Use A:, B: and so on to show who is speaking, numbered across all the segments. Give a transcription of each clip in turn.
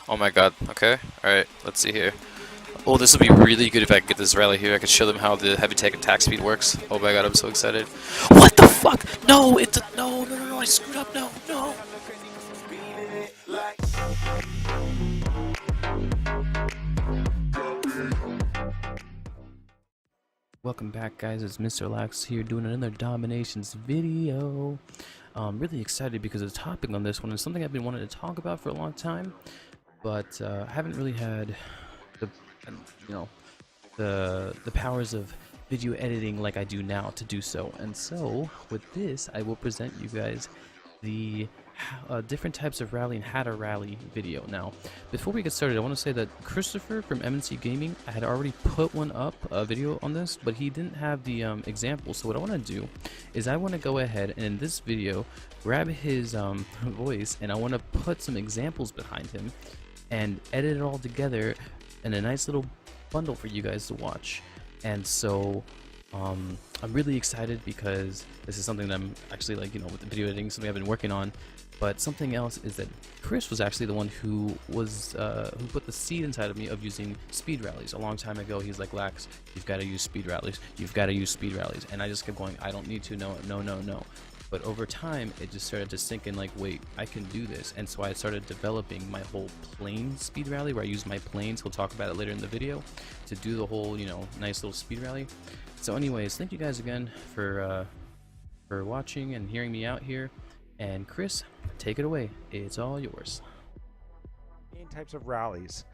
A: Oh my god. Okay. Alright, let's see here. Oh, this would be really good if I could get this rally here. I could show them how the heavy tech attack speed works. Oh my god, I'm so excited. What the fuck? No, it's a no, no, no, no, I screwed up. No, no. Welcome back, guys. It's Mr. Lax here doing another dominations video. I'm really excited because the topic on this one is something I've been wanting to talk about for a long time, but haven't really had the you know the powers of video editing like I do now to do so. And so with this, I will present you guys the different types of rally and how to rally video. Now, before we get started, I want to say that Christopher from MNC Gaming, I had already put one up, a video on this, but he didn't have the example. So what I want to do is I want to go ahead and in this video grab his voice, and I want to put some examples behind him and edit it all together in a nice little bundle for you guys to watch. And so I'm really excited because this is something that I'm actually, like, with the video editing, something I've been working on. But something else is that Chris was actually the one who was who put the seed inside of me of using speed rallies a long time ago. He's like, Lax, you've got to use speed rallies. You've got to use speed rallies. And I just kept going, I don't need to. No, no, no, no. But over time, it just started to sink in, like, wait, I can do this. And so I started developing my whole plane speed rally, where I use my planes, we'll talk about it later in the video, to do the whole, nice little speed rally. So anyways, thank you guys again for watching and hearing me out here. And Chris, take it away. It's all yours.
B: Main types of rallies.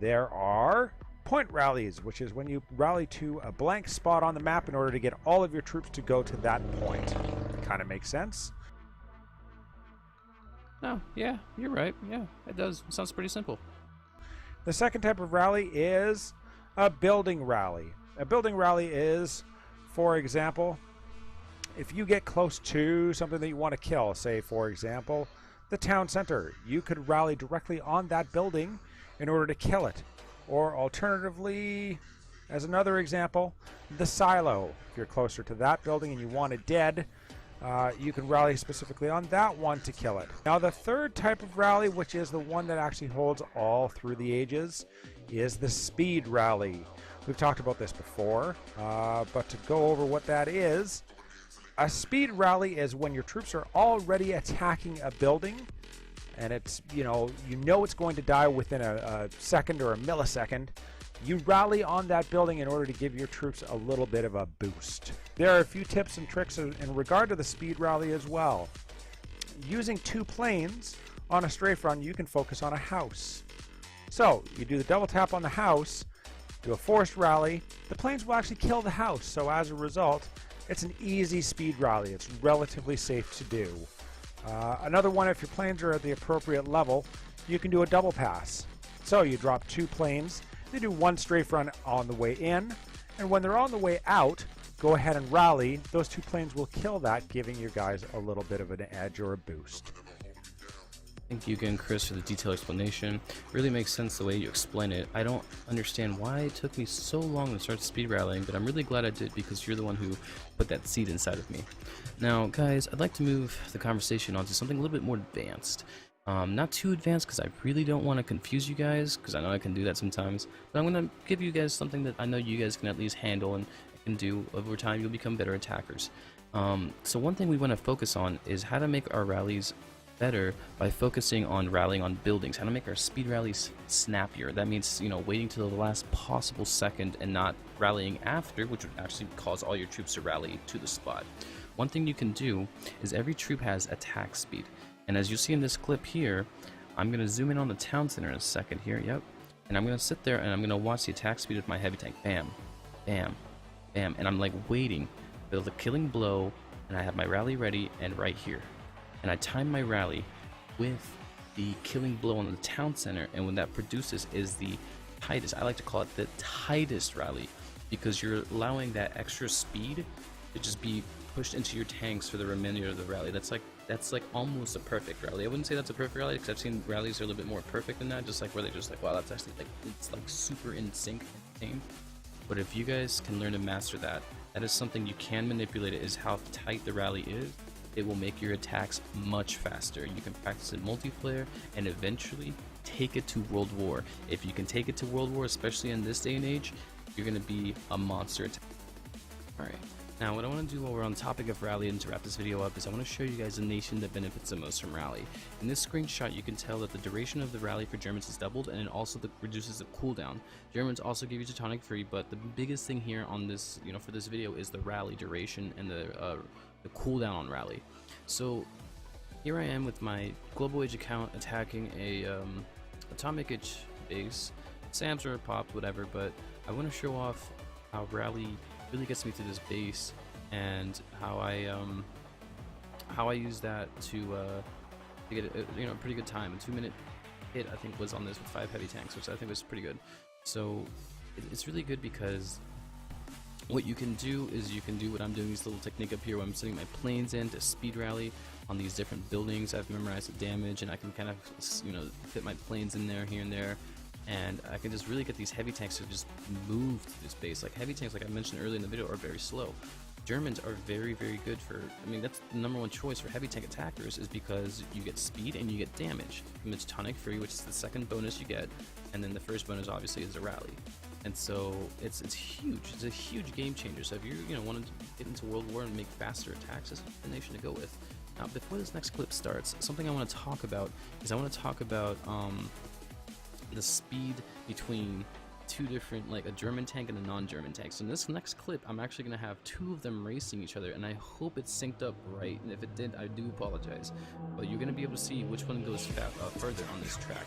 B: There are point rallies, which is when you rally to a blank spot on the map in order to get all of your troops to go to that point. Kind of makes sense.
A: Oh, yeah, you're right. Yeah, it does. It sounds pretty simple.
B: The second type of rally is a building rally. A building rally is, for example, if you get close to something that you want to kill, say, for example, the town center, you could rally directly on that building in order to kill it. Or alternatively, as another example, the silo. If you're closer to that building and you want it dead, you can rally specifically on that one to kill it. Now, the third type of rally, which is the one that actually holds all through the ages, is the speed rally. We've talked about this before, but to go over what that is, a speed rally is when your troops are already attacking a building, and it's, you know it's going to die within a second or a millisecond. You rally on that building in order to give your troops a little bit of a boost. There are a few tips and tricks in regard to the speed rally as well. Using two planes on a strafe run, you can focus on a house. So you do the double tap on the house, do a forced rally, the planes will actually kill the house. So as a result, it's an easy speed rally. It's relatively safe to do. Another one, if your planes are at the appropriate level, you can do a double pass. So you drop two planes, they do one strafe run on the way in, and when they're on the way out, go ahead and rally. Those two planes will kill that, giving your guys a little bit of an edge or a boost.
A: Thank you again, Chris, for the detailed explanation. Really makes sense the way you explain it. I don't understand why it took me so long to start speed rallying, but I'm really glad I did because you're the one who put that seed inside of me. Now, guys, I'd like to move the conversation on to something a little bit more advanced. Not too advanced because I really don't want to confuse you guys, because I know I can do that sometimes. But I'm going to give you guys something that I know you guys can at least handle and can do. Over time, you'll become better attackers. So one thing we want to focus on is how to make our rallies better by focusing on rallying on buildings, how to make our speed rallies snappier. That means, waiting till the last possible second and not rallying after, which would actually cause all your troops to rally to the spot. One thing you can do is every troop has attack speed. And as you see in this clip here, I'm going to zoom in on the town center in a second here, yep. And I'm going to sit there and I'm going to watch the attack speed of my heavy tank. Bam, bam, bam. And I'm like waiting for the killing blow, and I have my rally ready and right here. And I time my rally with the killing blow on the town center, and when that produces is the tightest, I like to call it the tightest rally, because you're allowing that extra speed to just be pushed into your tanks for the remainder of the rally. That's like almost a perfect rally. I wouldn't say that's a perfect rally, because I've seen rallies that are a little bit more perfect than that, just like where they're just like, wow, that's actually like, it's like super in sync and tame. But if you guys can learn to master that, that is something you can manipulate. It is how tight the rally is. It will make your attacks much faster. You can practice it multiplayer and eventually take it to World War. If you can take it to World War, especially in this day and age, you're going to be a monster. Alright, now what I want to do while we're on the topic of rally and to wrap this video up is I want to show you guys a nation that benefits the most from rally. In this screenshot you can tell that the duration of the rally for Germans is doubled, and it also reduces the cooldown. Germans also give you Teutonic free, but the biggest thing here on this, for this video is the rally duration and the cooldown on rally. So here I am with my Global Age account attacking a Atomic Age base. SAMs are popped, whatever, but I want to show off how rally really gets me to this base and how I use that to get a pretty good time. A 2-minute hit I think was on this with 5 heavy tanks, which I think was pretty good. So it's really good because what you can do is you can do what I'm doing, this little technique up here where I'm sending my planes in to speed rally on these different buildings. I've memorized the damage and I can kind of fit my planes in there here and there, and I can just really get these heavy tanks to just move to this base. Like heavy tanks, like I mentioned earlier in the video, are very slow. Germans are very, very good for, that's the #1 choice for heavy tank attackers, is because you get speed and you get damage. And it's tonic free, which is the second bonus you get, and then the first bonus obviously is a rally. And so it's huge. It's a huge game changer. So if you want to get into World War and make faster attacks, this is the nation to go with. Now, before this next clip starts, something I want to talk about is the speed between two different, like a German tank and a non-German tank. So in this next clip, I'm actually going to have 2 of them racing each other, and I hope it's synced up right. And if it did, I do apologize. But you're going to be able to see which one goes further on this track.